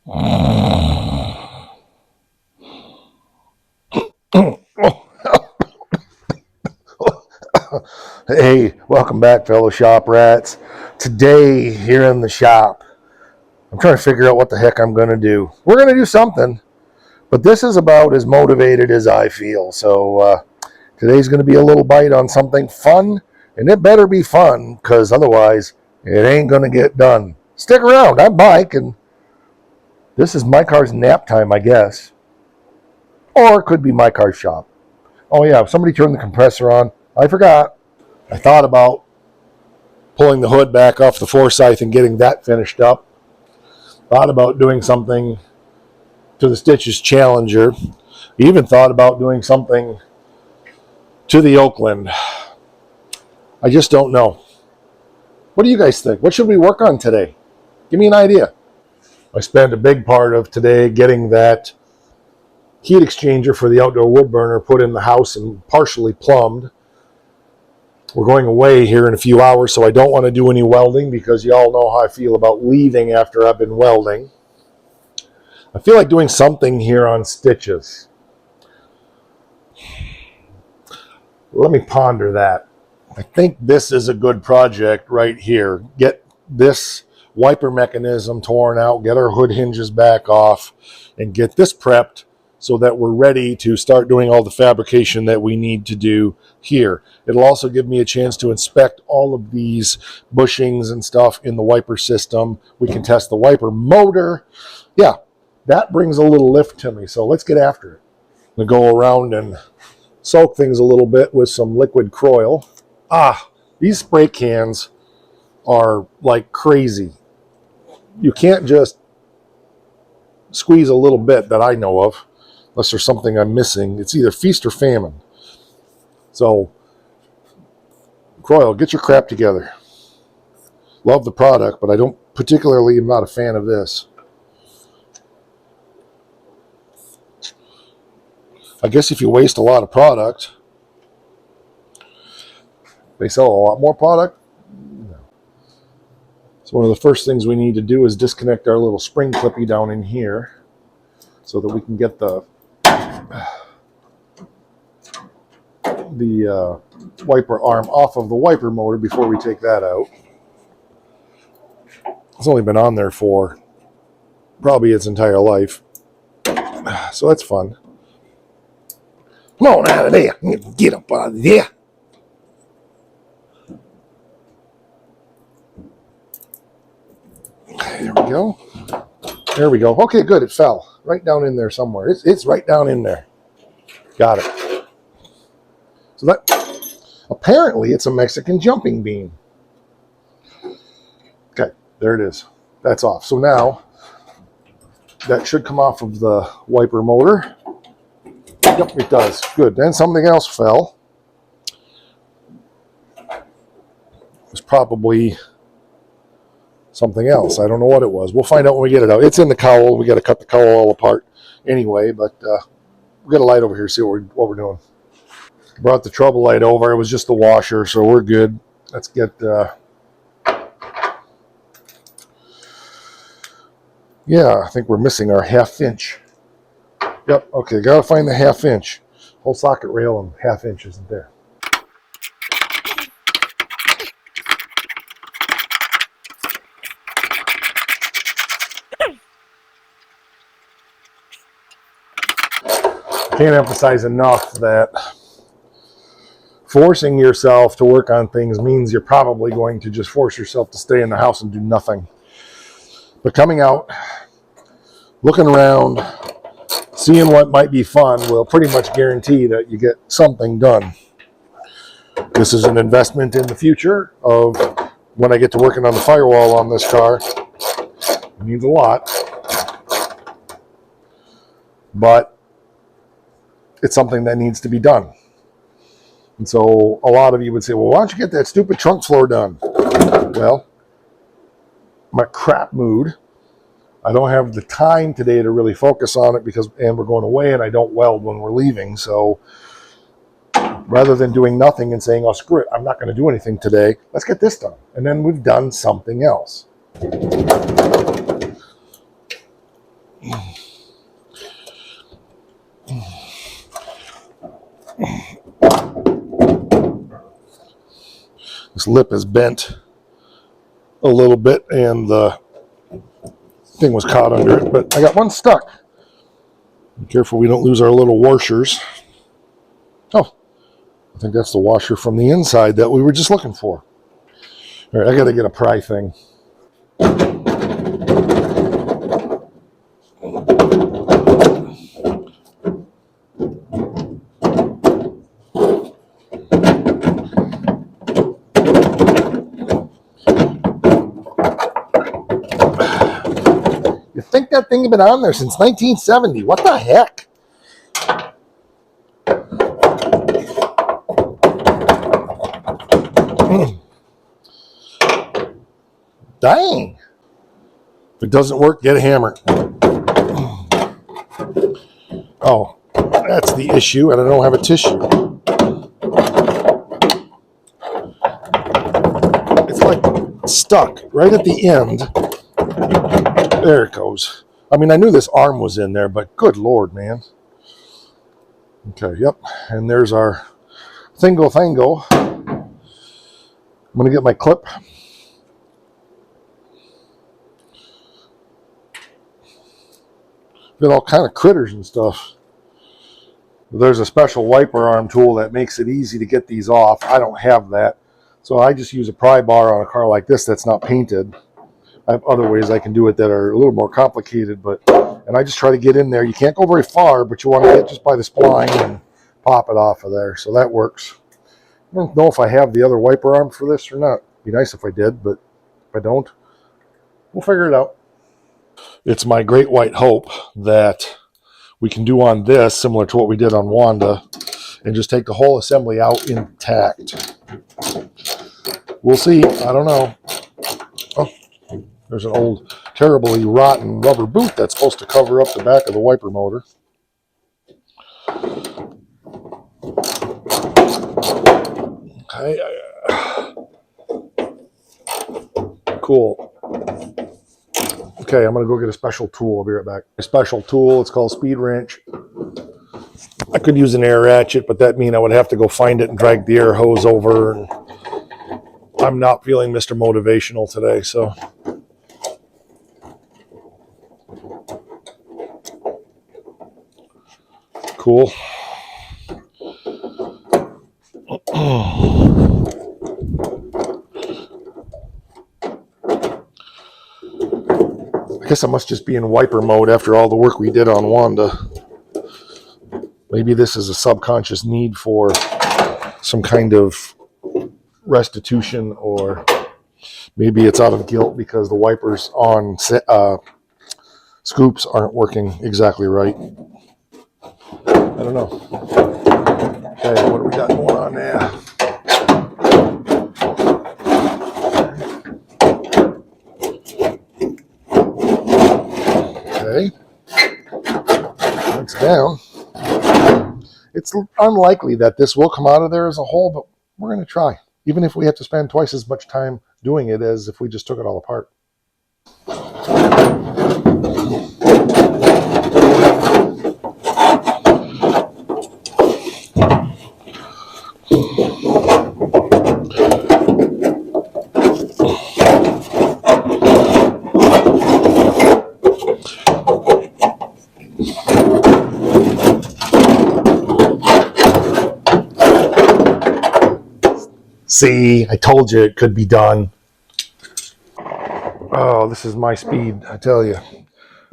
Hey, welcome back, fellow shop rats. Today, here in the shop, I'm trying to figure out what the heck I'm going to do. We're going to do something, but this is about as motivated as I feel. So, today's going to be a little bite on something fun, and it better be fun, because otherwise, it ain't going to get done. Stick around, I'm Mike, and this is my car's nap time, I guess. Or it could be my car's shop. Oh, yeah, somebody turned the compressor on. I forgot. I thought about pulling the hood back off the Forsyth and getting that finished up. Thought about doing something to the Stitches Challenger. Even thought about doing something to the Oakland. I just don't know. What do you guys think? What should we work on today? Give me an idea. I spent a big part of today getting that heat exchanger for the outdoor wood burner put in the house and partially plumbed. We're going away here in a few hours, so I don't want to do any welding because you all know how I feel about leaving after I've been welding. I feel like doing something here on Stitches. Let me ponder that. I think this is a good project right here. Get this wiper mechanism torn out, get our hood hinges back off, and get this prepped so that we're ready to start doing all the fabrication that we need to do here. It'll also give me a chance to inspect all of these bushings and stuff in the wiper system. We can test the wiper motor. Yeah, that brings a little lift to me, so let's get after it. I'm going to go around and soak things a little bit with some liquid Croil. These spray cans are like crazy. You can't just squeeze a little bit that I know of, unless there's something I'm missing. It's either feast or famine. So, Croil, get your crap together. Love the product, but I don't particularly am not a fan of this. I guess if you waste a lot of product, they sell a lot more product. So one of the first things we need to do is disconnect our little spring clippy down in here so that we can get the wiper arm off of the wiper motor before we take that out. It's only been on there for probably its entire life, so that's fun. Come on out of there. Get up out of there. There we go. There we go. Okay, good. It fell right down in there somewhere. It's right down in there. Got it. So that apparently it's a Mexican jumping bean. Okay, there it is. That's off. So now that should come off of the wiper motor. Yep, it does. Good. Then something else fell. It was probably something else. I don't know what it was. We'll find out when we get it out. It's in the cowl. We got to cut the cowl all apart anyway, but we got a light over here. See what we're doing. Brought the trouble light over. It was just the washer, so we're good. Let's get yeah, I think we're missing our 1/2 inch. Yep, okay, gotta find the 1/2 inch. Whole socket rail and 1/2 inch isn't there. Can't emphasize enough that forcing yourself to work on things means you're probably going to just force yourself to stay in the house and do nothing. But coming out, looking around, seeing what might be fun will pretty much guarantee that you get something done. This is an investment in the future of when I get to working on the firewall on this car. It means a lot. But it's something that needs to be done. And so a lot of you would say, well, why don't you get that stupid trunk floor done? Well, my crap mood. I don't have the time today to really focus on it and we're going away and I don't weld when we're leaving. So rather than doing nothing and saying, oh, screw it, I'm not going to do anything today, let's get this done. And then we've done something else. This lip is bent a little bit and the thing was caught under it, but I got one stuck. Be careful we don't lose our little washers. Oh, I think that's the washer from the inside that we were just looking for. All right, I got to get a pry thing. You think that thing had been on there since 1970? What the heck? Dang. If it doesn't work, get a hammer. Oh, that's the issue, and I don't have a tissue. It's like stuck right at the end. There it goes. I mean, I knew this arm was in there, but good Lord, man. Okay, yep. And there's our thingo. I'm going to get my clip. Got all kind of critters and stuff. There's a special wiper arm tool that makes it easy to get these off. I don't have that. So I just use a pry bar on a car like this that's not painted. I have other ways I can do it that are a little more complicated, and I just try to get in there. You can't go very far, but you want to get just by the spline and pop it off of there. So that works. I don't know if I have the other wiper arm for this or not. It'd be nice if I did, but if I don't, we'll figure it out. It's my great white hope that we can do on this similar to what we did on Wanda and just take the whole assembly out intact. We'll see. I don't know. Oh, there's an old, terribly rotten rubber boot that's supposed to cover up the back of the wiper motor. Okay. Cool. Okay, I'm going to go get a special tool. I'll be right back. A special tool, it's called Speed Wrench. I could use an air ratchet, but that means I would have to go find it and drag the air hose over. And I'm not feeling Mr. Motivational today, so. Cool. I guess I must just be in wiper mode after all the work we did on Wanda. Maybe this is a subconscious need for some kind of restitution, or maybe it's out of guilt because the wipers on scoops aren't working exactly right. I don't know. Okay, what do we got going on there? Okay. It's down. It's unlikely that this will come out of there as a whole, but we're going to try. Even if we have to spend twice as much time doing it as if we just took it all apart. See, I told you it could be done. Oh, this is my speed, I tell you.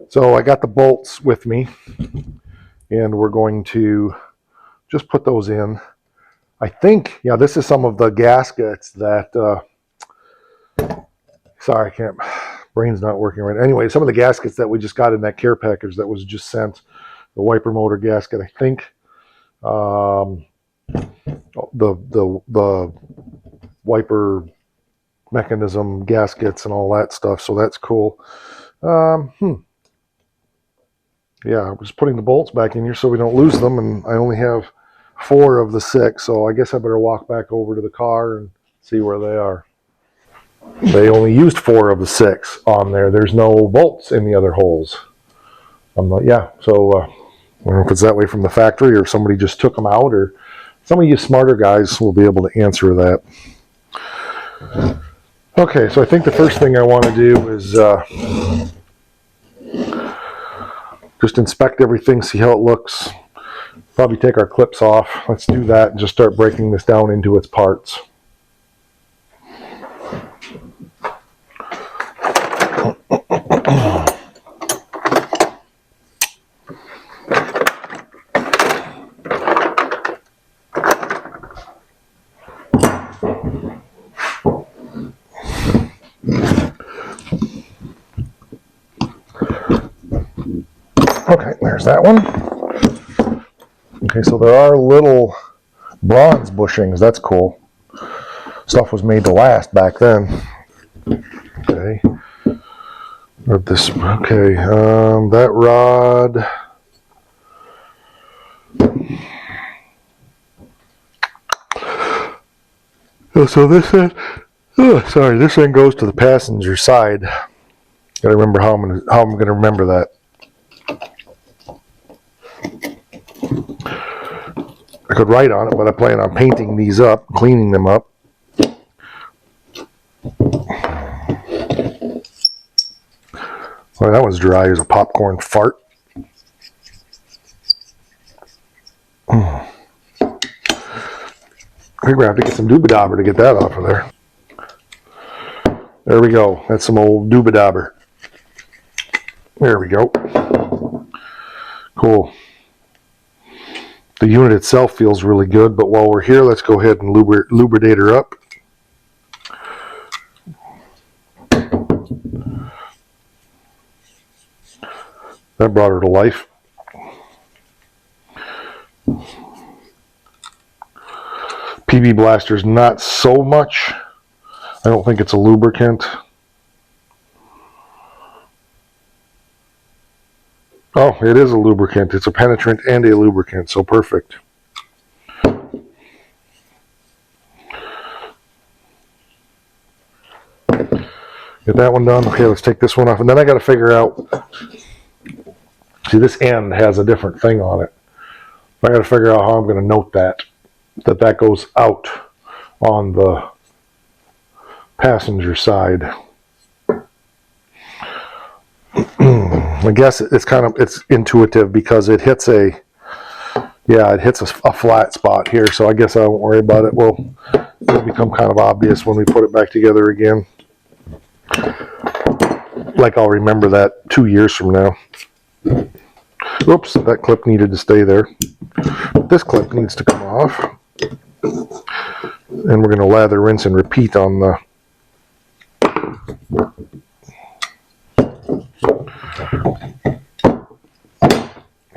So I got the bolts with me, and we're going to just put those in. I think, yeah, this is some of the gaskets that, sorry, I can't, brain's not working right. Anyway, some of the gaskets that we just got in that care package that was just sent, the wiper motor gasket, I think. The wiper mechanism gaskets and all that stuff, so that's cool. Yeah, I was putting the bolts back in here so we don't lose them, and I only have 4 of the 6, so I guess I better walk back over to the car and see where they are. They only used 4 of the 6 on there. There's no bolts in the other holes. I'm like, yeah, so I don't know if it's that way from the factory or somebody just took them out, or some of you smarter guys will be able to answer that. Okay, so I think the first thing I want to do is just inspect everything, see how it looks. Probably take our clips off. Let's do that and just start breaking this down into its parts. Okay, there's that one. Okay, so there are little bronze bushings. That's cool. Stuff was made to last back then. Okay. Or this. Okay, that rod. Oh, so this end. Oh, sorry, this end goes to the passenger side. Gotta remember how I'm gonna remember that. I could write on it, but I plan on painting these up, cleaning them up. Well, that one's dry as a popcorn fart. I think we have to get some doobadobber to get that off of there. There we go. That's some old doobadobber. There we go. Cool. The unit itself feels really good, but while we're here, let's go ahead and lubricate her up. That brought her to life. PB Blaster's not so much. I don't think it's a lubricant. Oh, it is a lubricant. It's a penetrant and a lubricant, so perfect. Get that one done. Okay, let's take this one off. And then I got to figure out, see, this end has a different thing on it. I got to figure out how I'm going to note that goes out on the passenger side. I guess it's intuitive because it hits a flat spot here, so I guess I won't worry about it. It'll become kind of obvious when we put it back together again. Like I'll remember that 2 years from now. Oops, that clip needed to stay there. This clip needs to come off. And we're going to lather, rinse, and repeat on the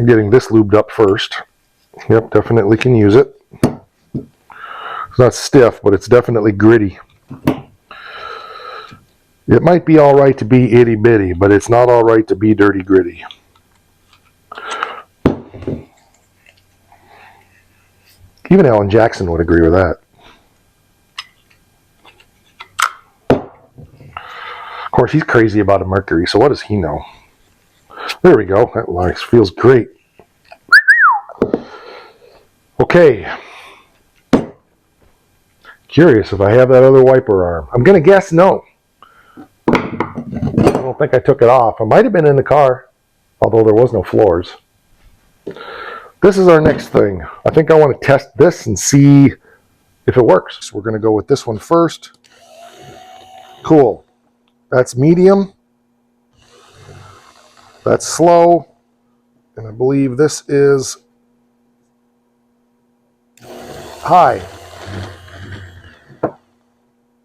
getting this lubed up first. Yep, definitely can use it. It's not stiff, but it's definitely gritty. It might be all right to be itty bitty, but it's not all right to be dirty gritty. Even Alan Jackson would agree with that. Of course, he's crazy about a Mercury, so what does he know? There we go. That nice. Feels great. Okay. Curious if I have that other wiper arm. I'm going to guess no. I don't think I took it off. It might have been in the car, although there was no floors. This is our next thing. I think I want to test this and see if it works. So we're going to go with this one first. Cool. That's medium. That's slow. And I believe this is high.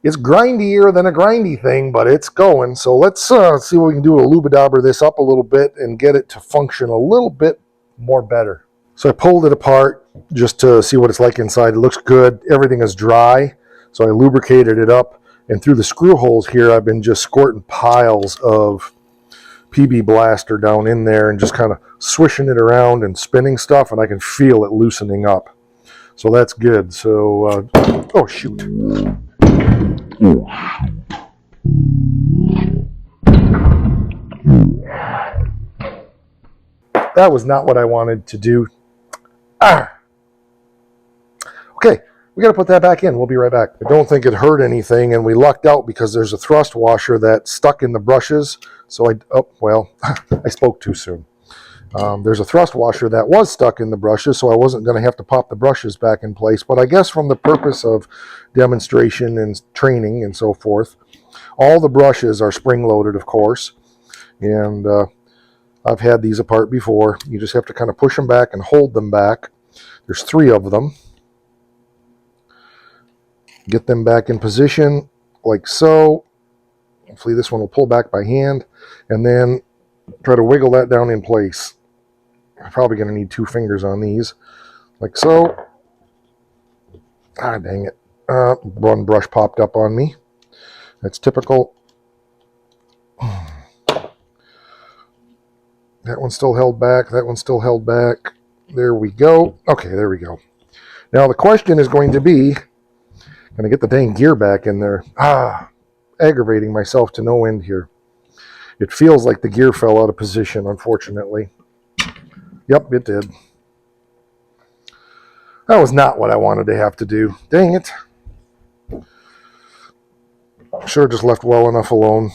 It's grindier than a grindy thing, but it's going. So let's see what we can do to lubadobber this up a little bit and get it to function a little bit more better. So I pulled it apart just to see what it's like inside. It looks good. Everything is dry. So I lubricated it up. And through the screw holes here, I've been just squirting piles of PB Blaster down in there and just kind of swishing it around and spinning stuff. And I can feel it loosening up. So that's good. So, oh, shoot. That was not what I wanted to do. Okay, We got to put that back in. We'll be right back. I don't think it hurt anything, and we lucked out because there's a thrust washer that stuck in the brushes. So I spoke too soon. There's a thrust washer that was stuck in the brushes, so I wasn't going to have to pop the brushes back in place. But I guess from the purpose of demonstration and training and so forth, all the brushes are spring-loaded, of course. And I've had these apart before. You just have to kind of push them back and hold them back. There's 3 of them. Get them back in position like so. Hopefully this one will pull back by hand, and then try to wiggle that down in place. I'm probably going to need 2 fingers on these, like so. Ah, dang it. One brush popped up on me. That's typical. That one's still held back. That one's still held back. There we go. Okay, there we go. Now the question is going to be, can I get the dang gear back in there? Aggravating myself to no end here. It feels like the gear fell out of position, unfortunately. Yep, it did. That was not what I wanted to have to do. Dang it. Should have just left well enough alone.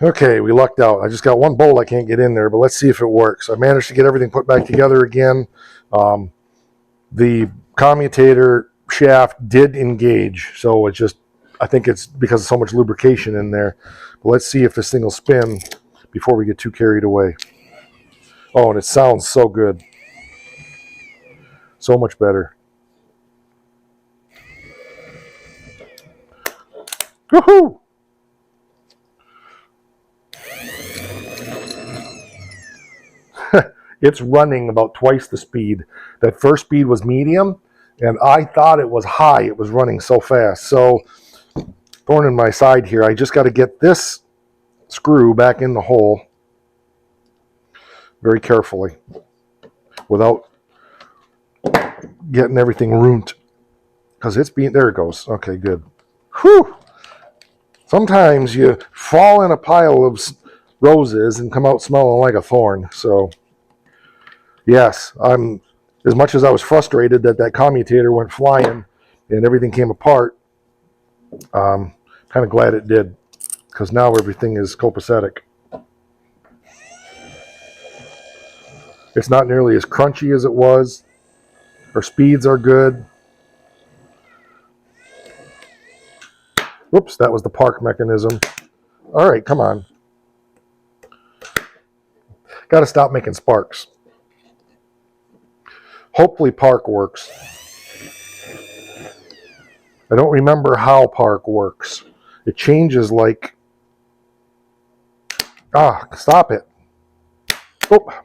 Okay, we lucked out. I just got one bolt I can't get in there, but let's see if it works. I managed to get everything put back together again. The commutator shaft did engage, so it's just, I think it's because of so much lubrication in there. But let's see if this thing will spin before we get too carried away. Oh, and it sounds so good. So much better. Woohoo! It's running about twice the speed. That first speed was medium, and I thought it was high. It was running so fast. So, thorn in my side here. I just got to get this screw back in the hole very carefully without getting everything ruined. Because it's being, there it goes. Okay, good. Whew! Sometimes you fall in a pile of roses and come out smelling like a thorn. So, yes, I'm, as much as I was frustrated that commutator went flying and everything came apart, kind of glad it did, because now everything is copacetic. It's not nearly as crunchy as it was. Our speeds are good. Whoops, that was the park mechanism. All right, come on. Got to stop making sparks. Hopefully park works. I don't remember how park works. It changes like... stop it. Oh.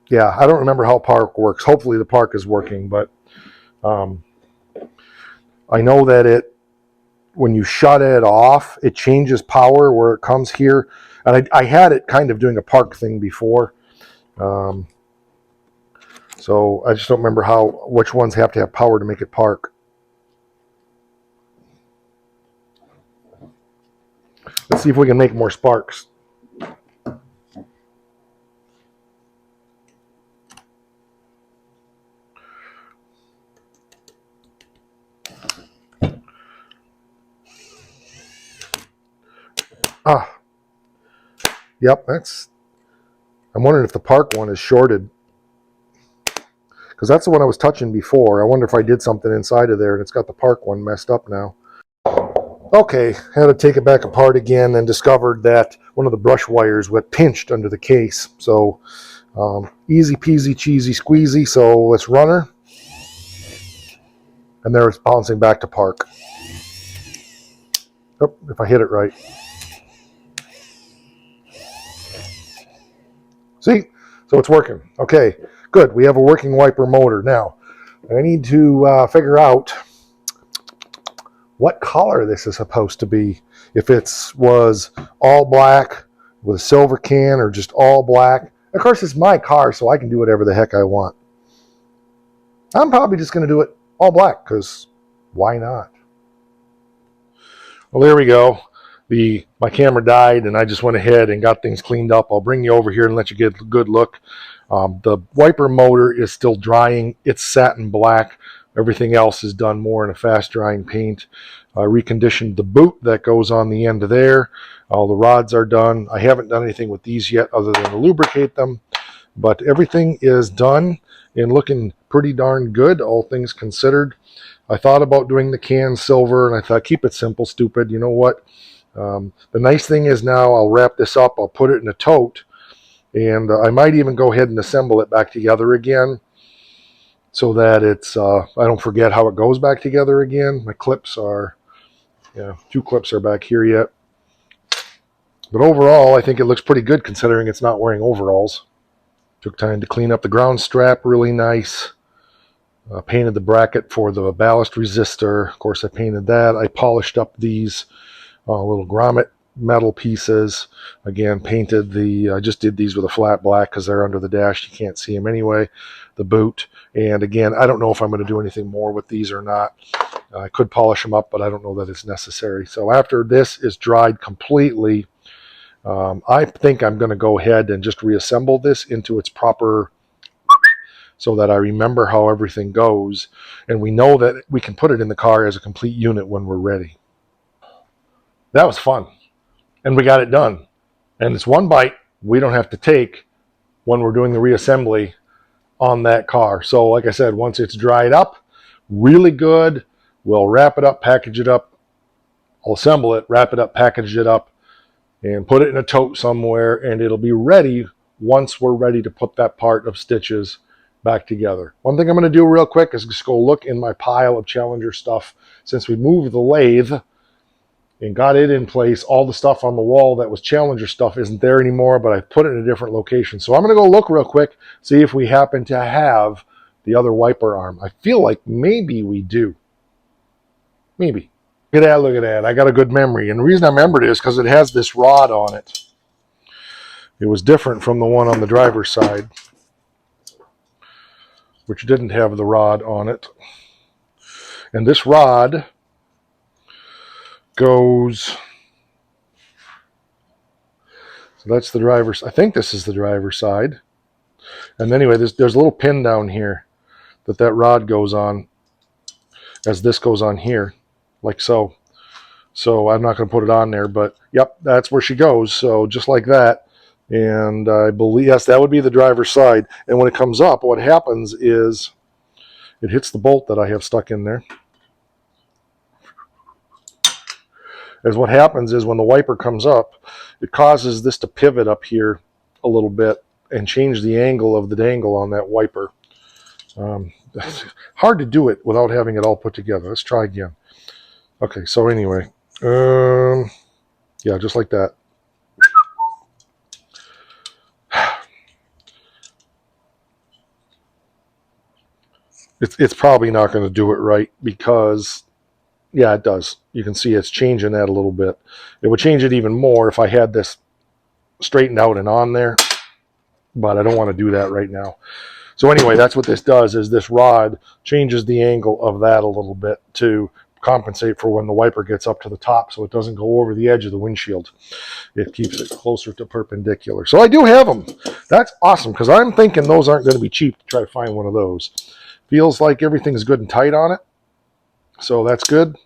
Yeah, I don't remember how park works. Hopefully the park is working, but I know that when you shut it off, it changes power where it comes here. And I had it kind of doing a park thing before. So I just don't remember which ones have to have power to make it park. Let's see if we can make more sparks. Yep, I'm wondering if the park one is shorted, because that's the one I was touching before. I wonder if I did something inside of there and it's got the park one messed up now. Okay, had to take it back apart again and discovered that one of the brush wires got pinched under the case. So easy peasy cheesy squeezy. So let's run her, and there it's bouncing back to park. Oh, if I hit it right. See? So it's working. Okay, good. We have a working wiper motor. Now, I need to figure out what color this is supposed to be. If it was all black with a silver can or just all black. Of course, it's my car, so I can do whatever the heck I want. I'm probably just going to do it all black, because why not? Well, there we go. My camera died, and I just went ahead and got things cleaned up. I'll bring you over here and let you get a good look. The wiper motor is still drying. It's satin black. Everything else is done more in a fast drying paint. I reconditioned the boot that goes on the end there. All the rods are done. I haven't done anything with these yet other than to lubricate them, but everything is done and looking pretty darn good, all things considered. I thought about doing the can silver, and I thought, keep it simple, stupid. You know what? The nice thing is now I'll wrap this up. I'll put it in a tote, and I might even go ahead and assemble it back together again so that it's I don't forget how it goes back together again. My clips are, yeah, 2 clips are back here yet. But overall, I think it looks pretty good considering it's not wearing overalls. Took time to clean up the ground strap really nice. Painted the bracket for the ballast resistor. Of course, I painted that. I polished up these little grommet metal pieces. Again, painted I just did these with a flat black because they're under the dash. You can't see them anyway. The boot. And again, I don't know if I'm going to do anything more with these or not. I could polish them up, but I don't know that it's necessary. So after this is dried completely, I think I'm going to go ahead and just reassemble this into its proper, so that I remember how everything goes. And we know that we can put it in the car as a complete unit when we're ready. That was fun. And we got it done. And it's one bite we don't have to take when we're doing the reassembly on that car. So like I said, once it's dried up, really good, we'll wrap it up, package it up. I'll assemble it, wrap it up, package it up, and put it in a tote somewhere, and it'll be ready once we're ready to put that part of stitches back together. One thing I'm going to do real quick is just go look in my pile of Challenger stuff. Since we moved the lathe and got it in place, all the stuff on the wall that was Challenger stuff isn't there anymore, but I put it in a different location. So I'm going to go look real quick, see if we happen to have the other wiper arm. I feel like maybe we do. Maybe. Look at that, look at that. I got a good memory. And the reason I remembered it is because it has this rod on it. It was different from the one on the driver's side, which didn't have the rod on it. And this rod goes, so that's the driver's, I think this is the driver's side. And anyway, there's a little pin down here that rod goes on as this goes on here, like so. So I'm not going to put it on there, but yep, that's where she goes. So just like that. And I believe, yes, that would be the driver's side. And when it comes up, what happens is it hits the bolt that I have stuck in there. As what happens is when the wiper comes up, it causes this to pivot up here a little bit and change the angle of the dangle on that wiper. Hard to do it without having it all put together. Let's try again. Okay, so anyway, yeah, just like that. It's probably not going to do it right because, yeah, it does. You can see it's changing that a little bit. It would change it even more if I had this straightened out and on there, but I don't want to do that right now. So anyway, that's what this does, is this rod changes the angle of that a little bit to compensate for when the wiper gets up to the top so it doesn't go over the edge of the windshield. It keeps it closer to perpendicular. So I do have them. That's awesome, because I'm thinking those aren't going to be cheap to try to find one of those. Feels like everything's good and tight on it. So that's good.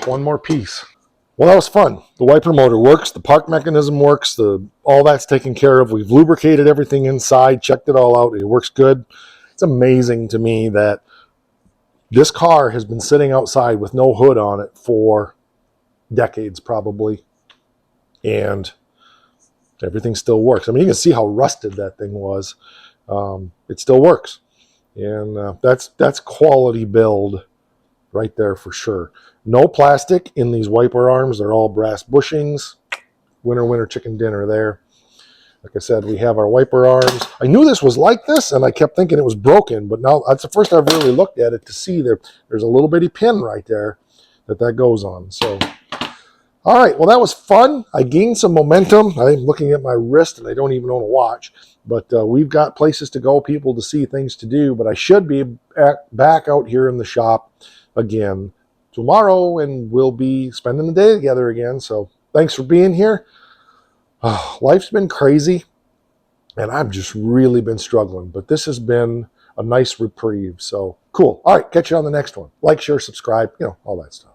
One more piece. Well, that was fun. The wiper motor works. The park mechanism works. All that's taken care of. We've lubricated everything inside, checked it all out. It works good. It's amazing to me that this car has been sitting outside with no hood on it for decades, probably. And everything still works. I mean, you can see how rusted that thing was. It still works. And that's quality build right there for sure. No plastic in these wiper arms. They're all brass bushings. Winner chicken dinner there. Like I said, we have our wiper arms. I knew this was like this, and I kept thinking it was broken, but now that's the first I've really looked at it to see there's a little bitty pin right there that goes on. So, all right, well, that was fun. I gained some momentum. I'm looking at my wrist, and I don't even own a watch. But we've got places to go, people to see, things to do. But I should be back out here in the shop again tomorrow, and we'll be spending the day together again. So thanks for being here. Life's been crazy, and I've just really been struggling, but this has been a nice reprieve. So cool. All right, catch you on the next one. Like, share, subscribe, all that stuff.